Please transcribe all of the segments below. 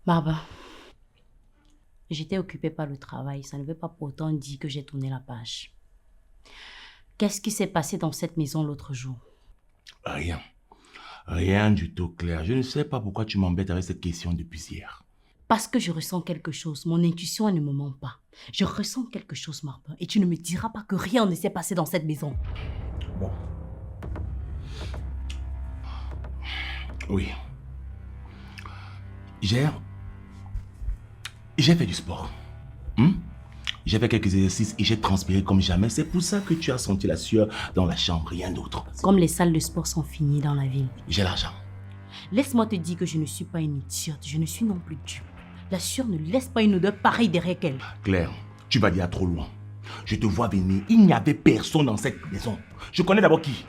Baba, j'étais occupée par le travail. Ça ne veut pas pour autant dire que j'ai tourné la page. Qu'est-ce qui s'est passé dans cette maison l'autre jour? Rien. Rien du tout, Claire. Je ne sais pas pourquoi tu m'embêtes avec cette question depuis hier. Parce que je ressens quelque chose. Mon intuition, elle ne me ment pas. Je ressens quelque chose, Martin. Et tu ne me diras pas que rien ne s'est passé dans cette maison. Bon. Oui. Hier, j'ai fait du sport. J'ai fait quelques exercices et j'ai transpiré comme jamais. C'est pour ça que tu as senti la sueur dans la chambre, rien d'autre. Comme les salles de sport sont finies dans la ville. J'ai l'argent. Laisse-moi te dire que je ne suis pas une idiote. Je ne suis non plus dupe. La sueur ne laisse pas une odeur pareille derrière elle. Claire, tu vas dire trop loin. Je te vois venir. Il n'y avait personne dans cette maison. Je connais d'abord qui.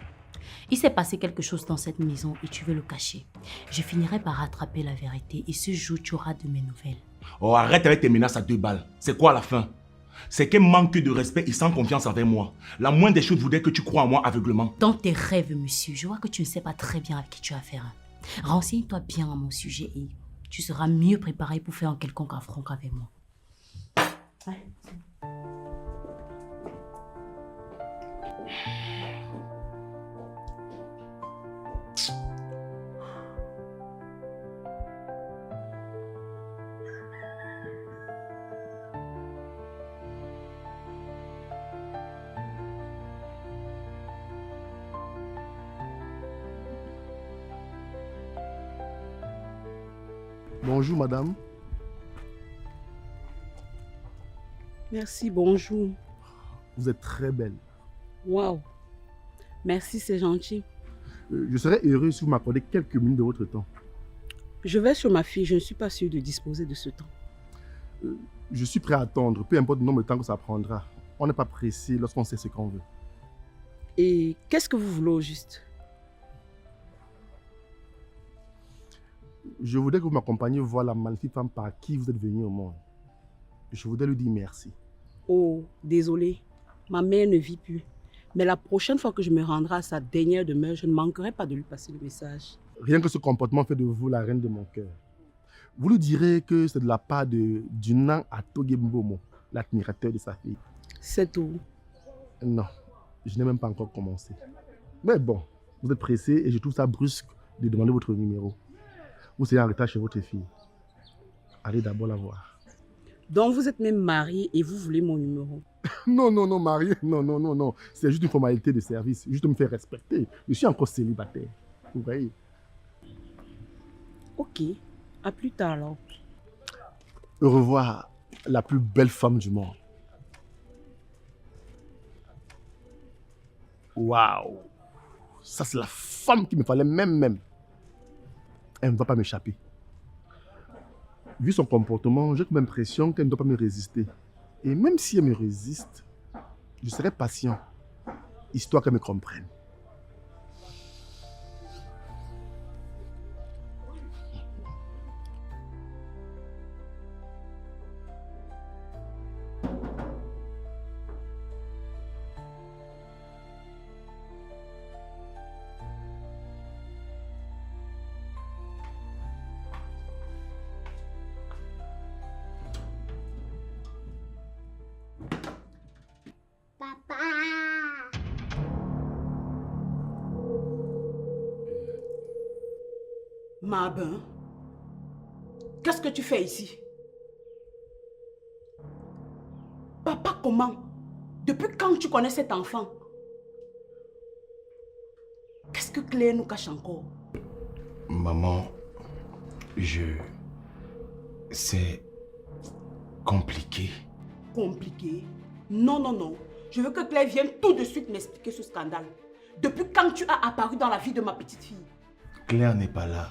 Il s'est passé quelque chose dans cette maison et tu veux le cacher. Je finirai par rattraper la vérité et ce jour tu auras de mes nouvelles. Oh, arrête avec tes menaces à 2 balles. C'est quoi la fin? C'est qu'un manque de respect et sans confiance envers moi. La moindre des choses voudrait que tu crois en moi aveuglement. Dans tes rêves, monsieur, je vois que tu ne sais pas très bien avec qui tu as affaire. Renseigne-toi bien à mon sujet et tu seras mieux préparé pour faire un quelconque affront qu'avec moi. Ouais. Bonjour madame. Merci, bonjour. Vous êtes très belle. Waouh. Merci, c'est gentil. Je serais heureux si vous m'accordez quelques minutes de votre temps. Je vais sur ma fille, je ne suis pas sûre de disposer de ce temps. Je suis prêt à attendre, peu importe le nombre de temps que ça prendra. On n'est pas pressé lorsqu'on sait ce qu'on veut. Et qu'est-ce que vous voulez au juste? Je voudrais que vous m'accompagniez voir la magnifique femme par qui vous êtes venu au monde. Je voudrais lui dire merci. Oh, désolé, ma mère ne vit plus. Mais la prochaine fois que je me rendrai à sa dernière demeure, je ne manquerai pas de lui passer le message. Rien que ce comportement fait de vous la reine de mon cœur. Vous lui direz que c'est de la part de Dunan Atogembomo, l'admirateur de sa fille. C'est tout. Non, je n'ai même pas encore commencé. Mais bon, vous êtes pressé et je trouve ça brusque de demander votre numéro. Vous serez en retard chez votre fille. Allez d'abord la voir. Donc vous êtes même marié et vous voulez mon numéro? Non, non, non, marié. Non, non, non, non. C'est juste une formalité de service. Juste me faire respecter. Je suis encore célibataire. Vous voyez? Ok, à plus tard alors. Au revoir, la plus belle femme du monde. Waouh! Ça, c'est la femme qu'il me fallait même. Elle ne va pas m'échapper. Vu son comportement, j'ai comme l'impression qu'elle ne doit pas me résister. Et même si elle me résiste, je serai patient, histoire qu'elle me comprenne. Papa. Mabin, qu'est-ce que tu fais ici? Papa, comment? Depuis quand tu connais cet enfant? Qu'est-ce que Claire nous cache encore? Maman, c'est compliqué. Compliqué? Non, non, non. Je veux que Claire vienne tout de suite m'expliquer ce scandale. Depuis quand tu as apparu dans la vie de ma petite fille? Claire n'est pas là.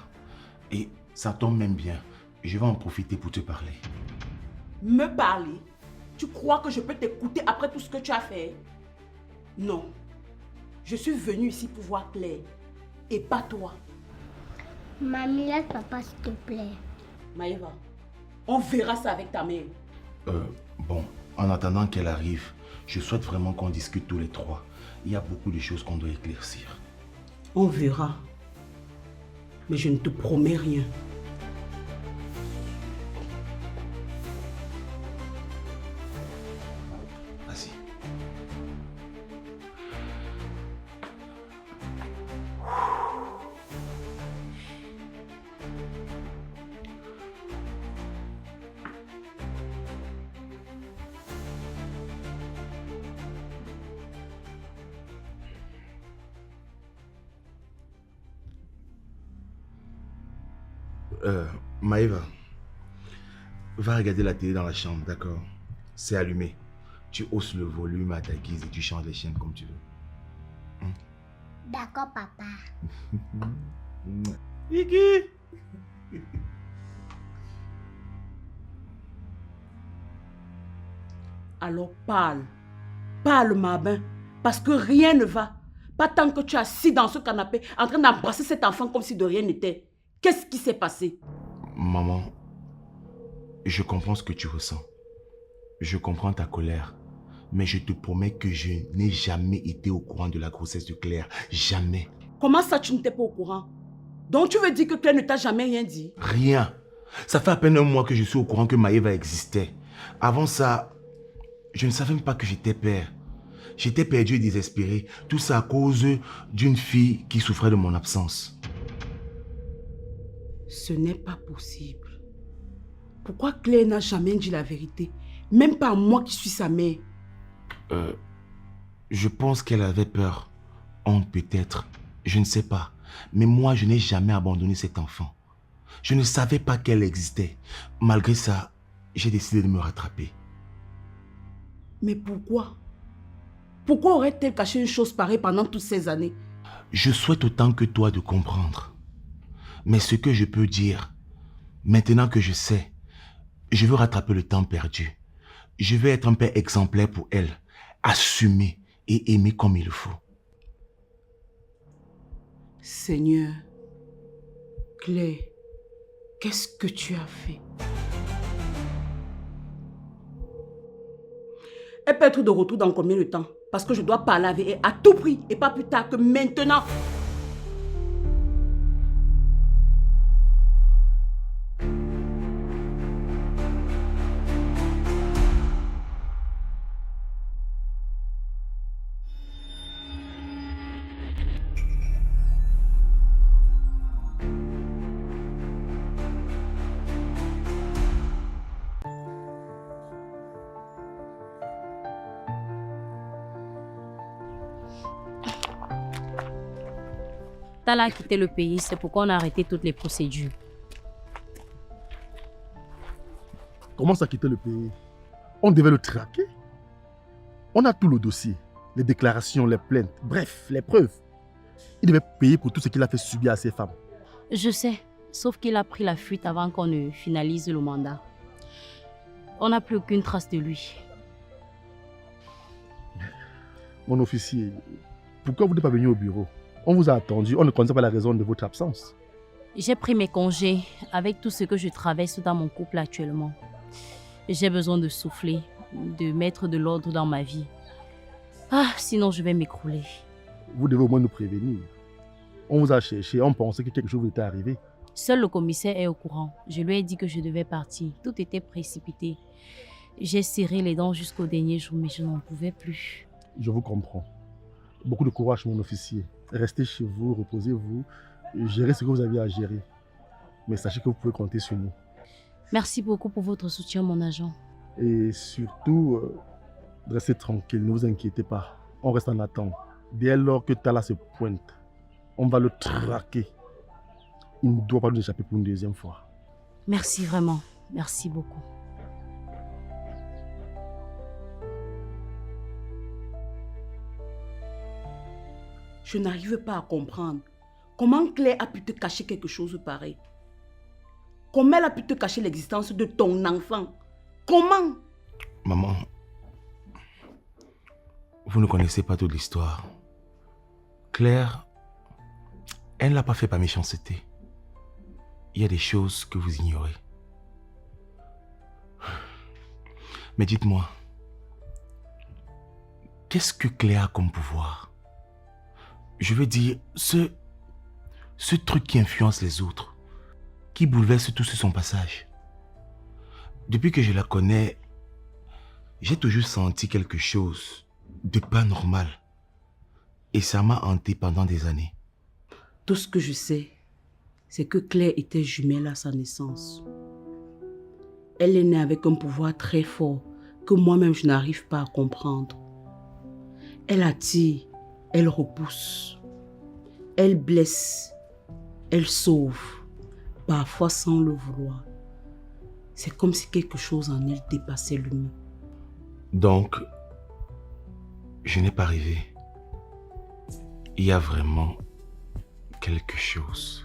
Et ça tombe même bien. Je vais en profiter pour te parler. Me parler? Tu crois que je peux t'écouter après tout ce que tu as fait? Non. Je suis venue ici pour voir Claire. Et pas toi. Mamie, laisse papa s'il te plaît. Maëva, on verra ça avec ta mère. Bon, en attendant qu'elle arrive, je souhaite vraiment qu'on discute tous les trois. Il y a beaucoup de choses qu'on doit éclaircir. On verra. Mais je ne te promets rien. Maëva, va regarder la télé dans la chambre, d'accord? C'est allumé. Tu hausses le volume à ta guise et tu changes les chaînes comme tu veux. D'accord, papa. Iggy! Alors parle. Parle, Mabin. Parce que rien ne va. Pas tant que tu es assis dans ce canapé en train d'embrasser cet enfant comme si de rien n'était. Qu'est-ce qui s'est passé? Maman, je comprends ce que tu ressens. Je comprends ta colère. Mais je te promets que je n'ai jamais été au courant de la grossesse de Claire. Jamais. Comment ça, tu n'étais pas au courant? Donc tu veux dire que Claire ne t'a jamais rien dit? Rien. Ça fait à peine un mois que je suis au courant que Maëva existait. Avant ça, je ne savais même pas que j'étais père. J'étais perdu et désespéré. Tout ça à cause d'une fille qui souffrait de mon absence. Ce n'est pas possible. Pourquoi Claire n'a jamais dit la vérité? Même pas moi qui suis sa mère. Je pense qu'elle avait peur. Honte peut-être. Je ne sais pas. Mais moi, je n'ai jamais abandonné cet enfant. Je ne savais pas qu'elle existait. Malgré ça, j'ai décidé de me rattraper. Mais pourquoi? Pourquoi aurait-elle caché une chose pareille pendant toutes ces années? Je souhaite autant que toi de comprendre. Mais ce que je peux dire, maintenant que je sais, je veux rattraper le temps perdu. Je veux être un père exemplaire pour elle, assumé et aimé comme il le faut. Seigneur, Claire, qu'est-ce que tu as fait? Elle peut être de retour dans combien de temps? Parce que je dois parler avec elle à tout prix et pas plus tard que maintenant. Tala a quitté le pays, c'est pourquoi on a arrêté toutes les procédures. Comment ça quitter le pays? On devait le traquer. On a tout le dossier, les déclarations, les plaintes, bref, les preuves. Il devait payer pour tout ce qu'il a fait subir à ces femmes. Je sais, sauf qu'il a pris la fuite avant qu'on ne finalise le mandat. On n'a plus aucune trace de lui. Mon officier, pourquoi vous n'êtes pas venu au bureau? On vous a attendu, on ne connaissait pas la raison de votre absence. J'ai pris mes congés avec tout ce que je traverse dans mon couple actuellement. J'ai besoin de souffler, de mettre de l'ordre dans ma vie. Ah, sinon je vais m'écrouler. Vous devez au moins nous prévenir. On vous a cherché, on pensait que quelque chose vous était arrivé. Seul le commissaire est au courant. Je lui ai dit que je devais partir. Tout était précipité. J'ai serré les dents jusqu'au dernier jour, mais je n'en pouvais plus. Je vous comprends. Beaucoup de courage, mon officier. Restez chez vous, reposez-vous, gérez ce que vous aviez à gérer. Mais sachez que vous pouvez compter sur nous. Merci beaucoup pour votre soutien, mon agent. Et surtout, restez tranquille, ne vous inquiétez pas. On reste en attente. Dès lors que Tala se pointe, on va le traquer. Il ne doit pas nous échapper pour une deuxième fois. Merci vraiment. Merci beaucoup. Je n'arrive pas à comprendre. Comment Claire a pu te cacher quelque chose de pareil? Comment elle a pu te cacher l'existence de ton enfant? Comment? Maman, vous ne connaissez pas toute l'histoire. Claire, elle ne l'a pas fait par méchanceté. Il y a des choses que vous ignorez. Mais dites-moi, qu'est-ce que Claire a comme pouvoir? Je veux dire, ce truc qui influence les autres, qui bouleverse tout sur son passage. Depuis que je la connais, j'ai toujours senti quelque chose de pas normal. Et ça m'a hanté pendant des années. Tout ce que je sais, c'est que Claire était jumelle à sa naissance. Elle est née avec un pouvoir très fort que moi-même je n'arrive pas à comprendre. Elle attire, elle repousse, elle blesse, elle sauve. parfois sans le vouloir. C'est comme si quelque chose en elle dépassait l'humain. Donc, je n'ai pas rêvé. Il y a vraiment quelque chose.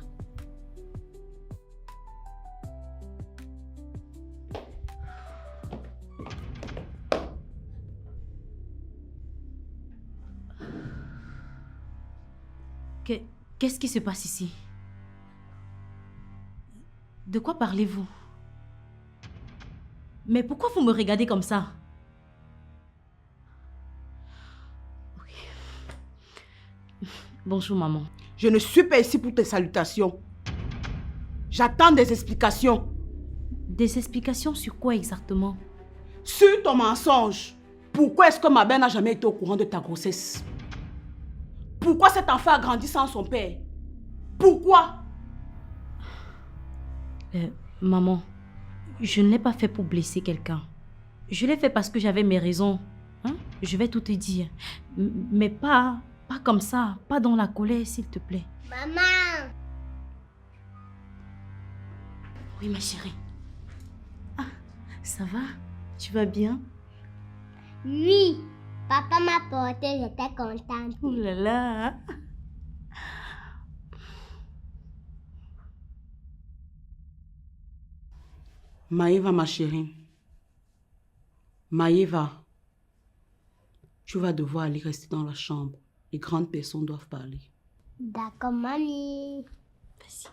Qu'est-ce qui se passe ici? De quoi parlez-vous? Mais pourquoi vous me regardez comme ça? Ok. Bonjour, maman. Je ne suis pas ici pour tes salutations. J'attends des explications. Des explications sur quoi exactement? Sur ton mensonge. Pourquoi est-ce que ma mère n'a jamais été au courant de ta grossesse? Pourquoi cet enfant a grandi sans son père? Pourquoi? Maman, je ne l'ai pas fait pour blesser quelqu'un. Je l'ai fait parce que j'avais mes raisons. Hein? Je vais tout te dire. Mais pas comme ça. Pas dans la colère, s'il te plaît. Maman! Oui, ma chérie. Ah, ça va? Tu vas bien? Oui, papa m'a porté, j'étais contente. Ouh là là. Maëva, ma chérie. Maëva, tu vas devoir aller rester dans la chambre. Les grandes personnes doivent parler. D'accord, mamie. Vas-y.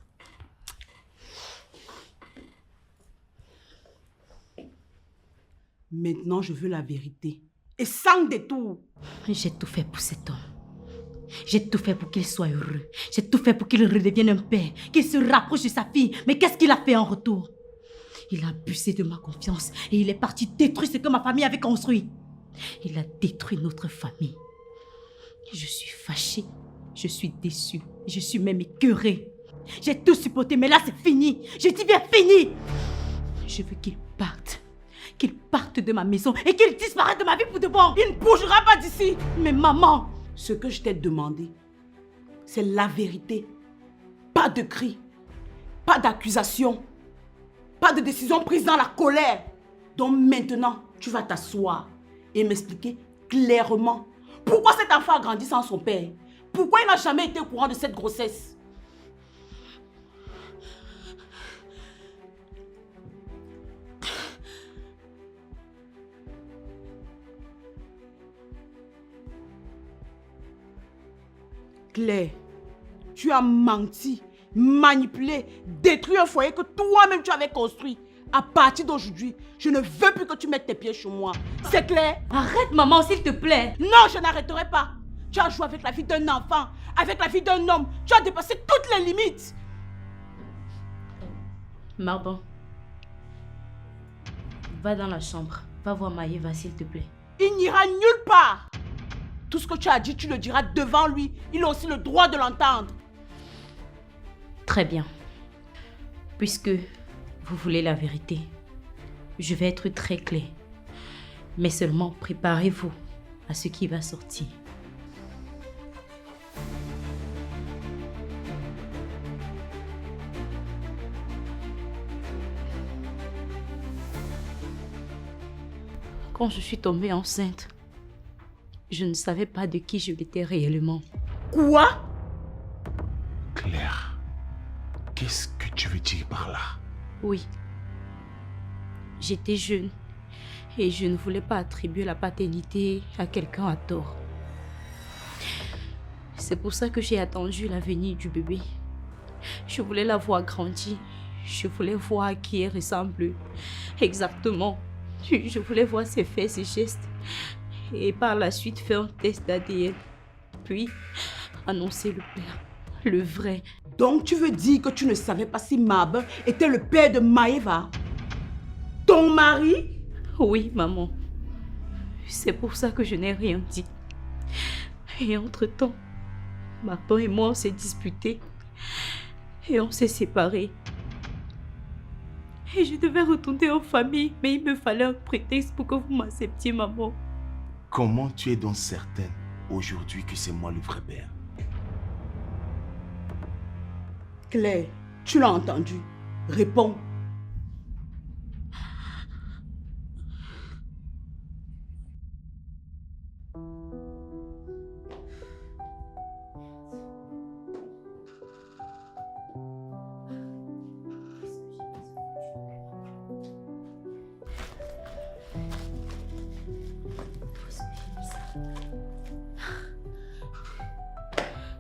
Maintenant, je veux la vérité. Et sans détour. J'ai tout fait pour cet homme. J'ai tout fait pour qu'il soit heureux. J'ai tout fait pour qu'il redevienne un père, qu'il se rapproche de sa fille. Mais qu'est-ce qu'il a fait en retour? Il a abusé de ma confiance et il est parti détruire ce que ma famille avait construit. Il a détruit notre famille. Je suis fâchée, je suis déçue, je suis même écœurée. J'ai tout supporté, mais là c'est fini. Je dis bien fini. Je veux qu'il parte de ma maison et qu'il disparaisse de ma vie pour de bon. Il ne bougera pas d'ici. Mais maman, Ce que je t'ai demandé, c'est la vérité. Pas de cris, pas d'accusation, pas de décision prise dans la colère. Donc maintenant, tu vas t'asseoir et m'expliquer clairement pourquoi cet enfant a grandi sans son père. Pourquoi il n'a jamais été au courant de cette grossesse. Claire, tu as menti, manipulé, détruit un foyer que toi-même tu avais construit. À partir d'aujourd'hui, je ne veux plus que tu mettes tes pieds chez moi. C'est clair? arrête maman, s'il te plaît. Non, je n'arrêterai pas. Tu as joué avec la vie d'un enfant, avec la vie d'un homme. Tu as dépassé toutes les limites. Mardon, va dans la chambre. Va voir Maëva, s'il te plaît. Il n'ira nulle part. Tout ce que tu as dit, tu le diras devant lui. Il a aussi le droit de l'entendre. Très bien. Puisque vous voulez la vérité, je vais être très clair. Mais seulement préparez-vous à ce qui va sortir. Quand je suis tombée enceinte, je ne savais pas de qui je l'étais réellement. Quoi? Claire, qu'est-ce que tu veux dire par là? Oui. J'étais jeune et je ne voulais pas attribuer la paternité à quelqu'un à tort. C'est pour ça que j'ai attendu la venue du bébé. Je voulais la voir grandir. Je voulais voir à qui elle ressemble exactement. Je voulais voir ses faits, ses gestes. Et par la suite faire un test d'ADN. Puis annoncer le père, le vrai. Donc tu veux dire que tu ne savais pas si Mab était le père de Maëva? Ton mari? Oui, maman. C'est pour ça que je n'ai rien dit. Et entre-temps, maman et moi, on s'est disputés. Et on s'est séparés. Et je devais retourner en famille, mais il me fallait un prétexte pour que vous m'acceptiez, maman. Comment tu es donc certaine aujourd'hui que c'est moi le vrai père? Claire, tu l'as entendu. Réponds.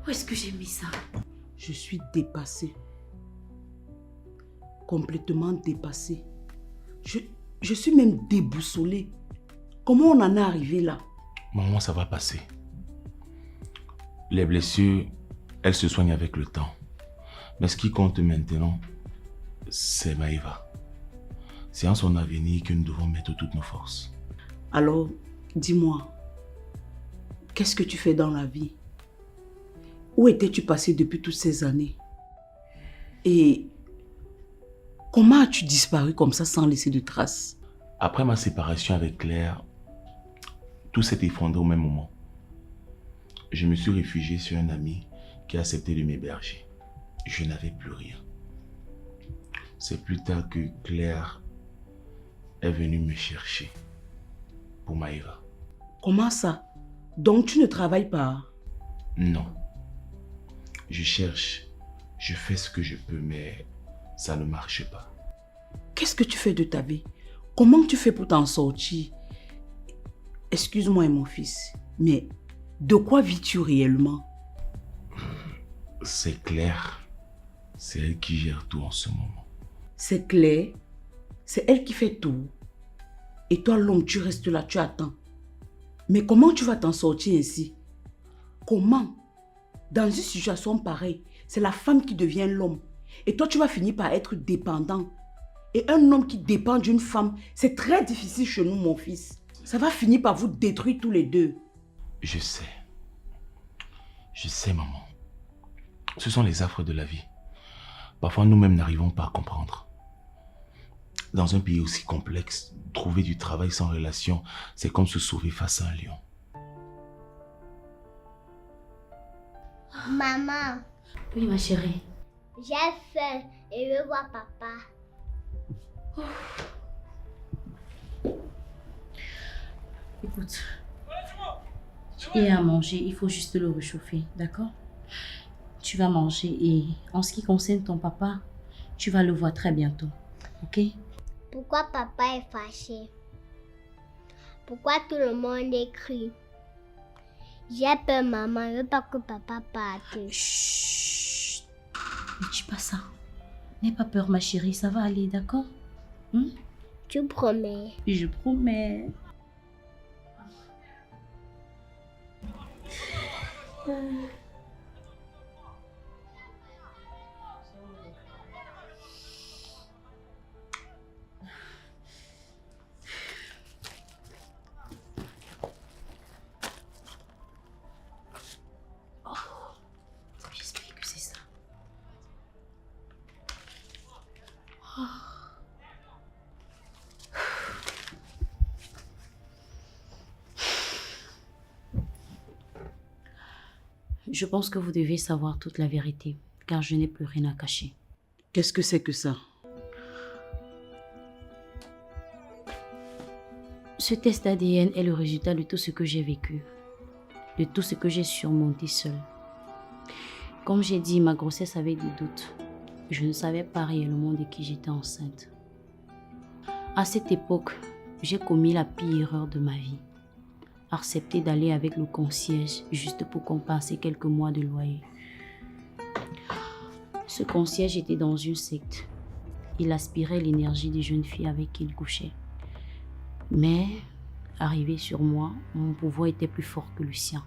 Où est-ce que j'ai mis ça? Je suis dépassée. Complètement dépassée. Je suis même déboussolée. Comment on en est arrivé là? Maman, ça va passer. Les blessures, elles se soignent avec le temps. Mais ce qui compte maintenant, c'est Maïva. C'est en son avenir que nous devons mettre toutes nos forces. Alors, dis-moi, qu'est-ce que tu fais dans la vie? Où étais-tu passé depuis toutes ces années? Et comment as-tu disparu comme ça sans laisser de traces? Après ma séparation avec Claire, tout s'est effondré au même moment. Je me suis réfugié sur un ami qui a accepté de m'héberger. Je n'avais plus rien. C'est plus tard que Claire est venue me chercher pour Maïva. Comment ça? Donc tu ne travailles pas? Non. Je cherche, je fais ce que je peux, mais ça ne marche pas. Qu'est-ce que tu fais de ta vie? Comment tu fais pour t'en sortir? Excuse-moi mon fils, mais de quoi vis-tu réellement? C'est Claire. C'est elle qui gère tout en ce moment. C'est clair, c'est elle qui fait tout. Et toi l'homme, tu restes là, tu attends. Mais comment tu vas t'en sortir ainsi? Comment? Dans une situation pareille, c'est la femme qui devient l'homme. Et toi, tu vas finir par être dépendant. Et un homme qui dépend d'une femme, c'est très difficile chez nous, mon fils. Ça va finir par vous détruire tous les deux. Je sais. Je sais, maman. Ce sont les affres de la vie. Parfois, nous-mêmes n'arrivons pas à comprendre. Dans un pays aussi complexe, trouver du travail sans relation, c'est comme se sauver face à un lion. Maman, Oui, ma chérie. j'ai faim et je veux voir papa. Écoute, il y a à manger, il faut juste le réchauffer, d'accord? Tu vas manger et en ce qui concerne ton papa, tu vas le voir très bientôt, ok? Pourquoi papa est fâché? Pourquoi tout le monde écrit? J'ai peur, maman. Je veux pas que papa parte. Chut! Ne dis pas ça. N'aie pas peur, ma chérie, ça va aller, d'accord? Hein? Tu promets? Je promets. J'espère que c'est ça. Je pense que vous devez savoir toute la vérité, car je n'ai plus rien à cacher. Qu'est-ce que c'est que ça? Ce test ADN est le résultat de tout ce que j'ai vécu, de tout ce que j'ai surmonté seule. Comme j'ai dit, ma grossesse avait des doutes. Je ne savais pas réellement de qui j'étais enceinte. À cette époque, j'ai commis la pire erreur de ma vie. Accepter d'aller avec le concierge juste pour compenser quelques mois de loyer. Ce concierge était dans une secte. Il aspirait l'énergie des jeunes filles avec qui il couchait. Mais, arrivé sur moi, mon pouvoir était plus fort que le sien.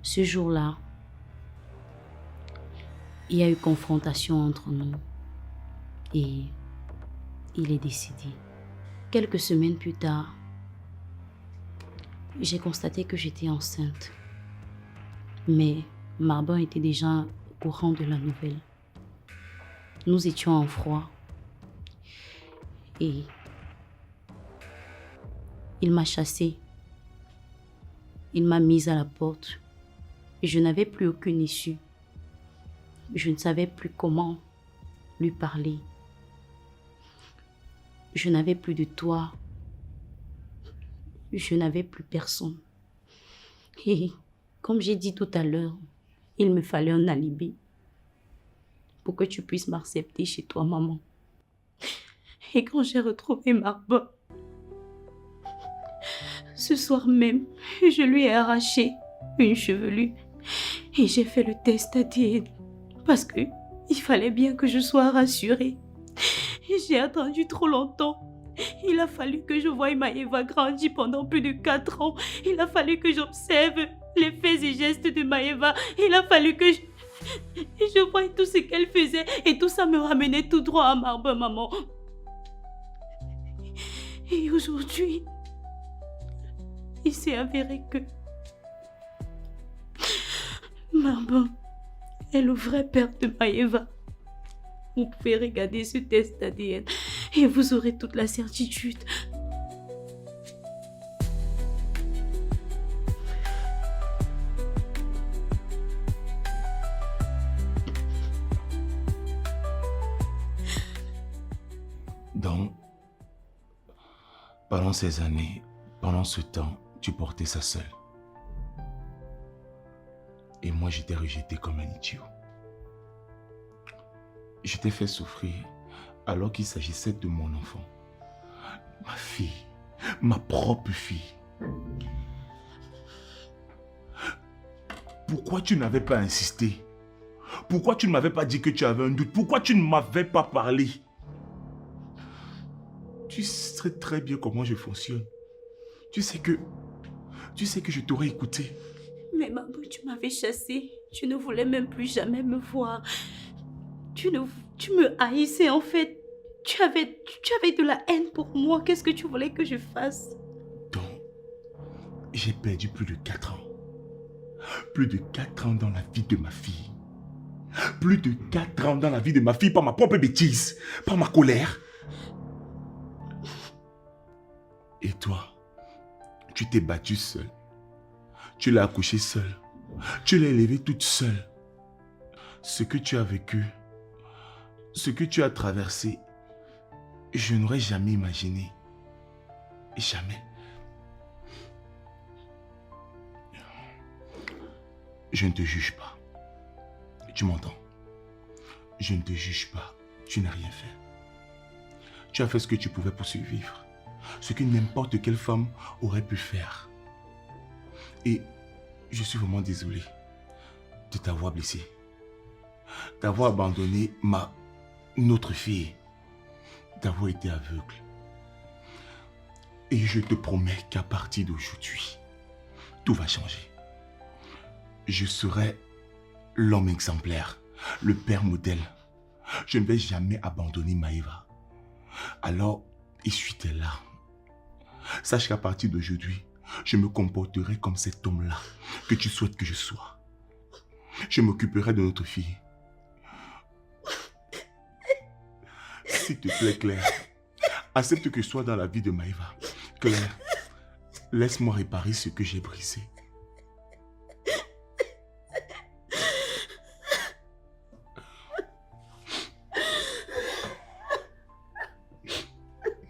Ce jour-là, il y a eu confrontation entre nous et il est décédé. Quelques semaines plus tard, j'ai constaté que j'étais enceinte. Mais Marbon était déjà au courant de la nouvelle. Nous étions en froid et il m'a chassée. Il m'a mise à la porte et je n'avais plus aucune issue. Je ne savais plus comment lui parler. Je n'avais plus de toi. Je n'avais plus personne. Et comme j'ai dit tout à l'heure, il me fallait un alibi pour que tu puisses m'accepter chez toi, maman. Et quand j'ai retrouvé Marbin, ce soir même, je lui ai arraché une chevelure et j'ai fait le test ADN parce que il fallait bien que je sois rassurée. Et j'ai attendu trop longtemps. Il a fallu que je voie Maëva grandir pendant plus de 4 ans. Il a fallu que j'observe les faits et gestes de Maëva. Il a fallu que je voie tout ce qu'elle faisait et tout ça me ramenait tout droit à Marbin, maman. Et aujourd'hui, il s'est avéré que Marbin est le vrai père de Maëva. Vous pouvez regarder ce test ADN et vous aurez toute la certitude. Donc, pendant ces années, pendant ce temps, tu portais ça seul. Et moi, je t'ai rejeté comme un idiot. Je t'ai fait souffrir alors qu'il s'agissait de mon enfant. Ma fille, ma propre fille. Pourquoi tu n'avais pas insisté? Pourquoi tu ne m'avais pas dit que tu avais un doute? Pourquoi tu ne m'avais pas parlé? Tu sais très bien comment je fonctionne. Tu sais que je t'aurais écouté. Mais maman, tu m'avais chassée. Tu ne voulais même plus jamais me voir. Tu me haïssais en fait. Tu avais de la haine pour moi. Qu'est-ce que tu voulais que je fasse? Donc, j'ai perdu plus de 4 ans. Plus de 4 ans dans la vie de ma fille. Plus de 4 ans dans la vie de ma fille par ma propre bêtise, par ma colère. Et toi, tu t'es battue seule. Tu l'as accouchée seule. Tu l'as élevée toute seule. Ce que tu as vécu, ce que tu as traversé, je n'aurais jamais imaginé. Jamais. Je ne te juge pas. Tu m'entends? Je ne te juge pas. Tu n'as rien fait. Tu as fait ce que tu pouvais pour survivre. Ce que n'importe quelle femme aurait pu faire. Et je suis vraiment désolé de t'avoir blessé. D'avoir abandonné notre fille. D'avoir été aveugle. Et je te promets qu'à partir d'aujourd'hui, tout va changer. Je serai l'homme exemplaire, le père modèle. Je ne vais jamais abandonner Maëva. Alors, essuie tes larmes. Sache qu'à partir d'aujourd'hui, je me comporterai comme cet homme-là que tu souhaites que je sois. Je m'occuperai de notre fille. S'il te plaît, Claire, accepte que je sois dans la vie de Maëva. Claire, laisse-moi réparer ce que j'ai brisé.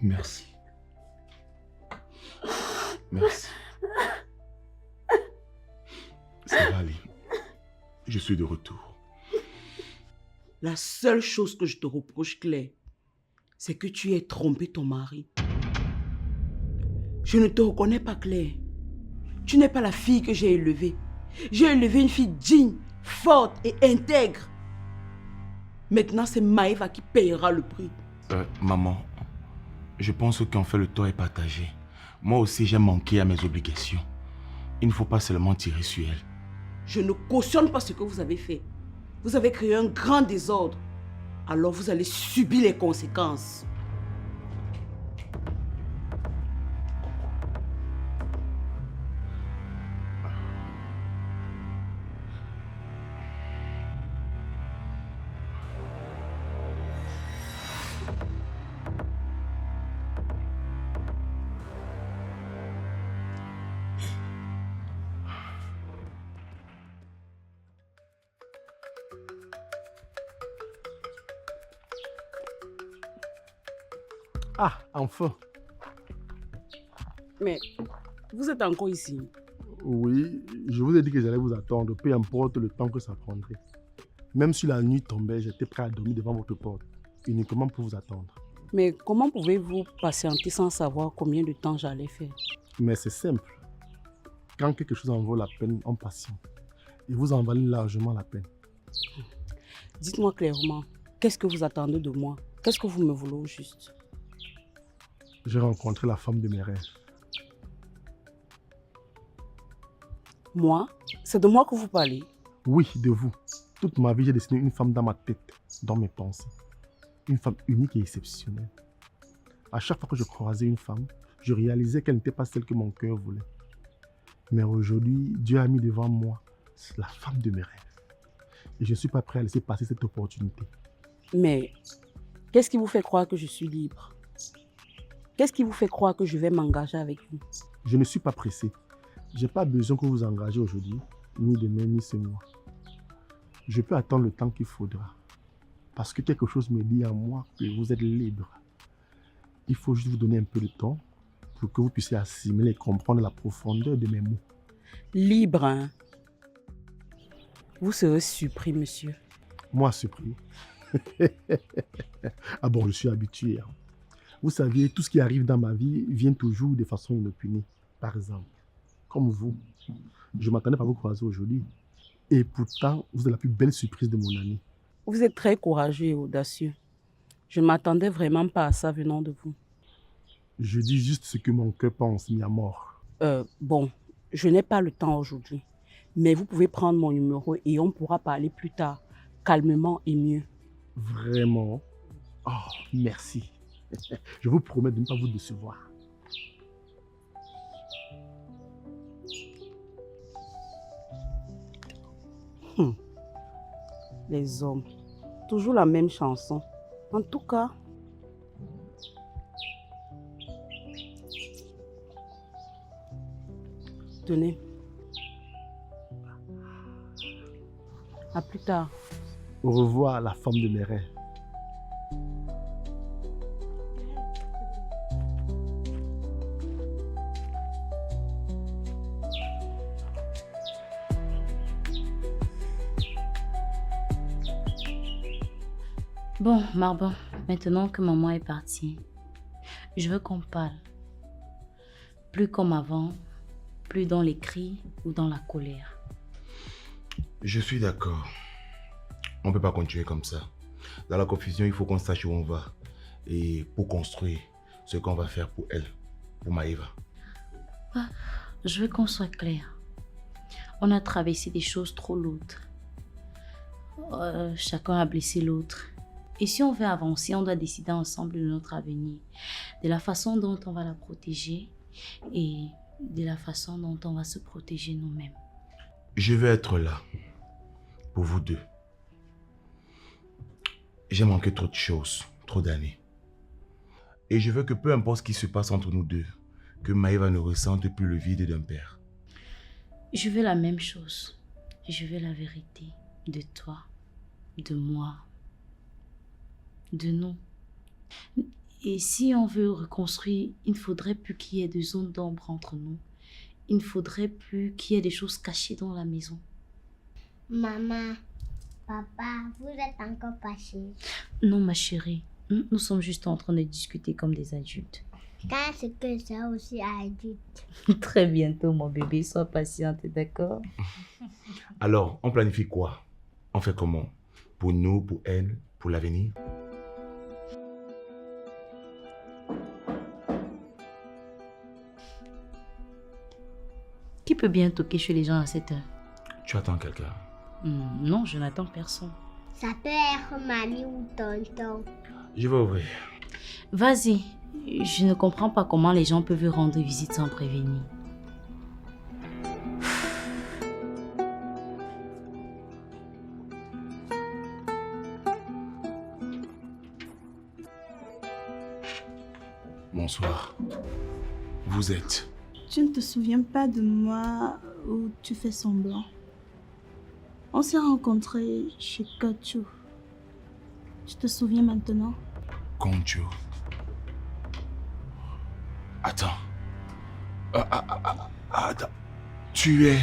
Merci. Merci. Ça va aller. Je suis de retour. La seule chose que je te reproche, Claire, c'est que tu aies trompé ton mari. Je ne te reconnais pas, Claire. Tu n'es pas la fille que j'ai élevée. J'ai élevé une fille digne, forte et intègre. Maintenant, c'est Maëva qui payera le prix. Maman, je pense qu'en fait le tort est partagé. Moi aussi, j'ai manqué à mes obligations. Il ne faut pas seulement tirer sur elle. Je ne cautionne pas ce que vous avez fait. Vous avez créé un grand désordre. Alors vous allez subir les conséquences. Ah, enfin. Mais vous êtes encore ici. Oui, je vous ai dit que j'allais vous attendre, peu importe le temps que ça prendrait. Même si la nuit tombait, j'étais prêt à dormir devant votre porte, uniquement pour vous attendre. Mais comment pouvez-vous patienter sans savoir combien de temps j'allais faire? Mais c'est simple. Quand quelque chose en vaut la peine, on patiente. Et vous en valez largement la peine. Dites-moi clairement, qu'est-ce que vous attendez de moi? Qu'est-ce que vous me voulez au juste? J'ai rencontré la femme de mes rêves. Moi? C'est de moi que vous parlez? Oui, de vous. Toute ma vie, j'ai dessiné une femme dans ma tête, dans mes pensées. Une femme unique et exceptionnelle. À chaque fois que je croisais une femme, je réalisais qu'elle n'était pas celle que mon cœur voulait. Mais aujourd'hui, Dieu a mis devant moi la femme de mes rêves. Et je ne suis pas prêt à laisser passer cette opportunité. Mais qu'est-ce qui vous fait croire que je suis libre? Qu'est-ce qui vous fait croire que je vais m'engager avec vous? Je ne suis pas pressé. Je n'ai pas besoin que vous vous engagez aujourd'hui, ni demain, ni ce mois. Je peux attendre le temps qu'il faudra. Parce que quelque chose me dit à moi que vous êtes libre. Il faut juste vous donner un peu de temps pour que vous puissiez assimiler et comprendre la profondeur de mes mots. Libre, hein? Vous serez surpris, monsieur. Moi, surpris. Ah bon, je suis habitué. Hein. Vous savez, tout ce qui arrive dans ma vie vient toujours de façon inopinée. Par exemple, comme vous, je ne m'attendais pas à vous croiser aujourd'hui. Et pourtant, vous êtes la plus belle surprise de mon année. Vous êtes très courageux et audacieux. Je ne m'attendais vraiment pas à ça venant de vous. Je dis juste ce que mon cœur pense, mis à mort. Bon, je n'ai pas le temps aujourd'hui. Mais vous pouvez prendre mon numéro et on pourra parler plus tard, calmement et mieux. Vraiment? Oh, merci. Je vous promets de ne pas vous décevoir. Les hommes, toujours la même chanson. En tout cas, tenez. À plus tard. Au revoir, la femme de mes rêves. Bon, Marbon, maintenant que maman est partie, je veux qu'on parle. Plus comme avant, plus dans les cris ou dans la colère. Je suis d'accord. On ne peut pas continuer comme ça. Dans la confusion, il faut qu'on sache où on va. Et pour construire ce qu'on va faire pour elle, pour Maëva. Ah, je veux qu'on soit clair. On a traversé des choses trop lourdes. Chacun a blessé l'autre. Et si on veut avancer, on doit décider ensemble de notre avenir, de la façon dont on va la protéger et de la façon dont on va se protéger nous-mêmes. Je veux être là, pour vous deux. J'ai manqué trop de choses, trop d'années. Et je veux que peu importe ce qui se passe entre nous deux, que Maëva ne ressente plus le vide d'un père. Je veux la même chose. Je veux la vérité de toi, de moi, de nous. Et si on veut reconstruire, il ne faudrait plus qu'il y ait de zones d'ombre entre nous. Il ne faudrait plus qu'il y ait des choses cachées dans la maison. Maman, papa, vous êtes encore fâchés. Non, ma chérie. Nous sommes juste en train de discuter comme des adultes. Quand est-ce que c'est aussi adulte? Très bientôt, mon bébé. Sois patiente, d'accord? Alors, on planifie quoi? On fait comment? Pour nous, pour elle, pour l'avenir? Qui peut bien toquer chez les gens à cette heure? Tu attends quelqu'un? Non, je n'attends personne. Ça peut être mamie ou tonton. Je vais ouvrir. Vas-y. Je ne comprends pas comment les gens peuvent rendre visite sans prévenir. Bonsoir. Vous êtes? Tu ne te souviens pas de moi ou tu fais semblant? On s'est rencontrés chez Kachu. Tu te souviens maintenant? Concho. Attends. Attends. Tu es...